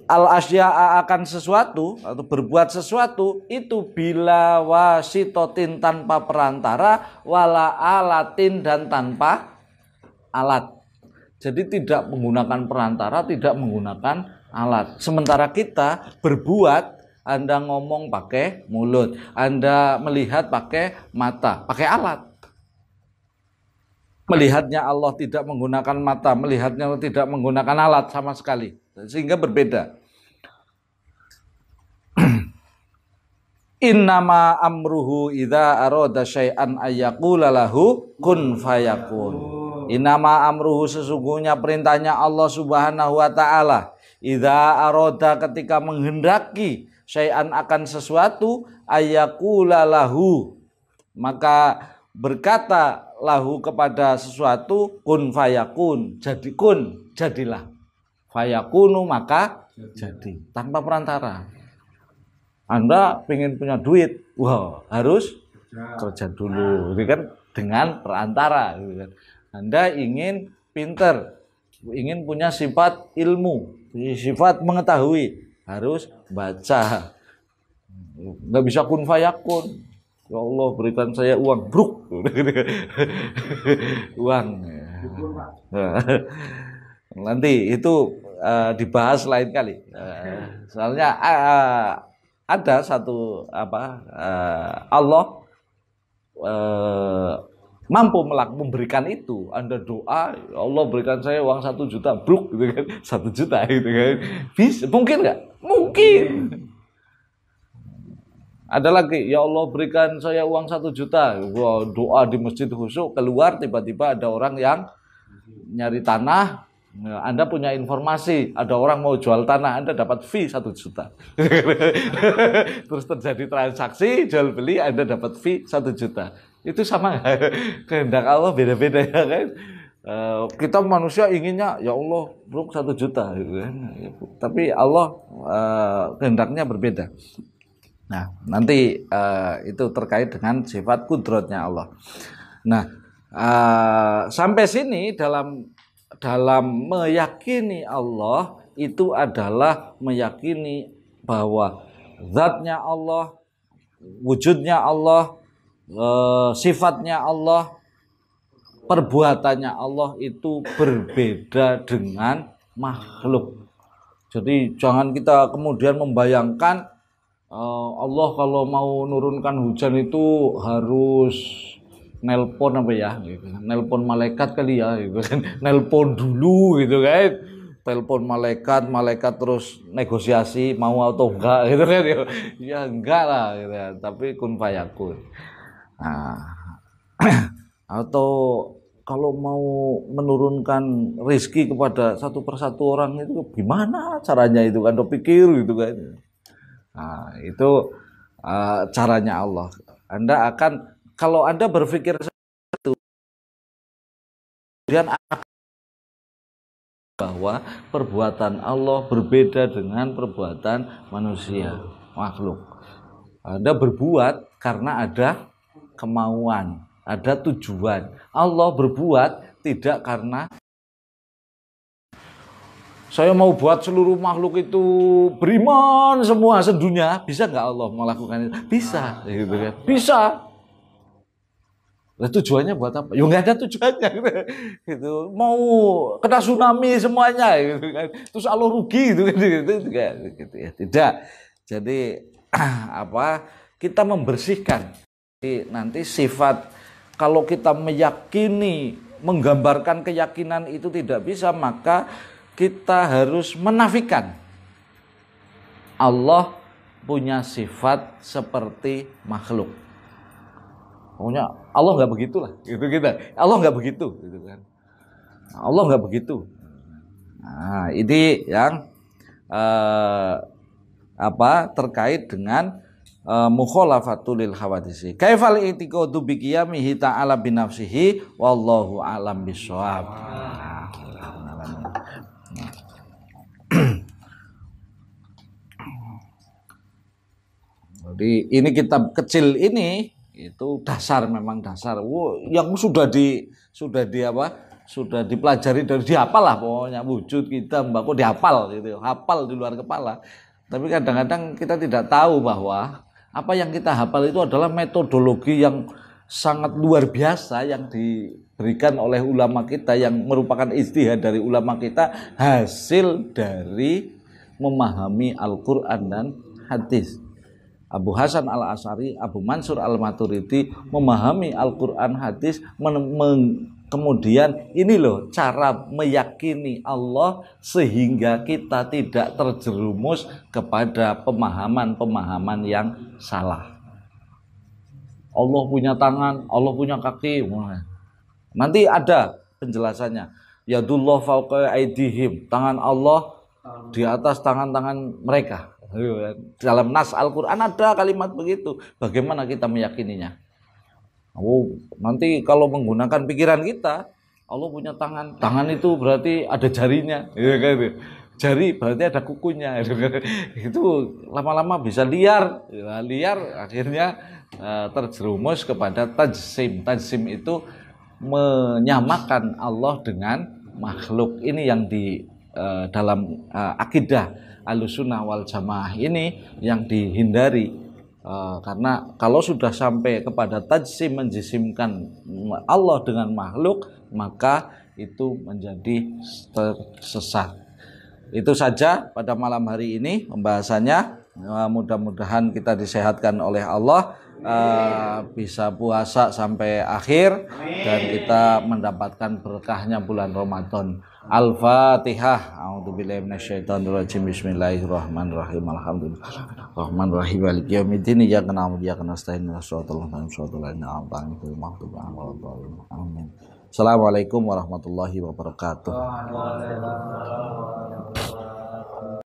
al-asya'a, akan sesuatu atau berbuat sesuatu itu bila wasitotin, tanpa perantara, wala alatin, dan tanpa alat. Jadi tidak menggunakan perantara, tidak menggunakan alat. Sementara kita berbuat, Anda ngomong pakai mulut, Anda melihat pakai mata, pakai alat. Melihatnya Allah tidak menggunakan mata, melihatnya Allah tidak menggunakan alat sama sekali. Sehingga berbeda. Innama amruhu idza arada syai'an ayyaqula lahu kun fayakun. Innama amruhu sesungguhnya perintahnya Allah Subhanahu wa taala. Idza arada ketika menghendaki syai'an akan sesuatu ayyaqula lahu maka berkata lahu kepada sesuatu kun fayakun, jadi kun, jadilah. Fayakunu maka jadi tanpa perantara. Anda pengen punya duit, wah harus kerja dulu, gitu kan, dengan perantara. Gitu kan. Anda ingin pinter, ingin punya sifat ilmu, sifat mengetahui, harus baca. Nggak bisa kun fayakun. Ya Allah berikan saya uang, bruk, uang. Nanti itu dibahas lain kali. Soalnya ada satu Allah mampu memberikan itu. Anda doa, ya Allah berikan saya uang 1 juta, bruk, gitu kan, 1 juta, gitu kan. Bisa, mungkin nggak? Mungkin. Ada lagi, ya Allah berikan saya uang 1 juta. Wah, doa di masjid khusyuk, keluar tiba-tiba ada orang yang nyari tanah. Anda punya informasi, ada orang mau jual tanah, Anda dapat fee 1 juta. Terus terjadi transaksi, jual beli, Anda dapat fee 1 juta. Itu sama kehendak Allah beda-beda ya kan. Kita manusia inginnya, ya Allah, bro 1 juta. Gitu kan. Tapi Allah kehendaknya berbeda. Nah, nanti itu terkait dengan sifat kudratnya Allah. Nah, sampai sini dalam meyakini Allah itu adalah meyakini bahwa zatnya Allah, wujudnya Allah, sifatnya Allah, perbuatannya Allah itu berbeda dengan makhluk. Jadi jangan kita kemudian membayangkan Allah kalau mau nurunkan hujan itu harus nelpon nelpon malaikat kali ya, gitu kan. Nelpon dulu gitu kan, telepon malaikat terus negosiasi mau atau enggak gitu kan, ya enggak lah gitu ya. Tapi kun fayakun. Nah, atau kalau mau menurunkan rezeki kepada satu persatu orang itu gimana caranya itu kan, pikir gitu kan. Nah, itu caranya Allah. Anda akan, kalau Anda berpikir seperti itu, kemudian bahwa perbuatan Allah berbeda dengan perbuatan manusia, makhluk. Anda berbuat karena ada kemauan, ada tujuan. Allah berbuat tidak karena saya mau buat seluruh makhluk itu beriman semua sedunia. Bisa nggak Allah melakukan itu? Bisa, gitu kan? Bisa. Nah, tujuannya buat apa? Ya nggak ada tujuannya, gitu. Mau kena tsunami semuanya, gitu kan? Terus Allah rugi, gitu ya. Tidak. Jadi kita membersihkan. Nanti sifat, kalau kita meyakini, menggambarkan keyakinan itu tidak bisa, maka kita harus menafikan Allah punya sifat seperti makhluk. Pokoknya Allah nggak begitulah, gitu kita. Allah nggak begitu, gitu kan. Allah nggak begitu. Nah, ini yang terkait dengan mukhalafatul lil hawadisi. Kaifal i'tiqadu bi qiyamihi ta'ala bi nafsihi wallahu a'lam bissawab. Jadi ini kitab kecil ini itu dasar, memang dasar. Yang sudah dipelajari dari dihafal lah pokoknya, wujud kita mbak dihafal gitu, hafal di luar kepala. Tapi kadang-kadang kita tidak tahu bahwa apa yang kita hafal itu adalah metodologi yang sangat luar biasa yang diberikan oleh ulama kita, yang merupakan ijtihad dari ulama kita, hasil dari memahami Al-Quran dan hadis. Abu Hasan Al-Asy'ari, Abu Mansur Al-Maturidi memahami Al-Quran, hadis, kemudian ini loh cara meyakini Allah sehingga kita tidak terjerumus kepada pemahaman-pemahaman yang salah. Allah punya tangan, Allah punya kaki. Nanti ada penjelasannya. Yadullah fauqa aidihim, tangan Allah di atas tangan-tangan mereka. Dalam nas Al-Quran ada kalimat begitu. Bagaimana kita meyakininya? Oh, nanti kalau menggunakan pikiran kita, Allah punya tangan. Tangan itu berarti ada jarinya. Jari berarti ada kukunya. Itu lama-lama bisa liar. Liar akhirnya terjerumus kepada tajsim. Tajsim itu menyamakan Allah dengan makhluk. Ini yang di dalam akidah Ahlussunnah wal Jamaah ini yang dihindari, karena kalau sudah sampai kepada tajsim, menjisimkan Allah dengan makhluk, maka itu menjadi tersesat. Itu saja pada malam hari ini pembahasannya. Mudah-mudahan kita disehatkan oleh Allah, bisa puasa sampai akhir dan kita mendapatkan berkahnya bulan Ramadan. Al-Fatihah. A'udzubillahi minasyaitonirrajim. Bismillahirrahmanirrahim. Alhamdulillahirrahmanirrahim. Maliki yaumiddin. Iyyaka na'budu wa iyyaka nasta'in. Shiratal ladzina an'amta 'alaihim. Amin. Assalamualaikum warahmatullahi wabarakatuh.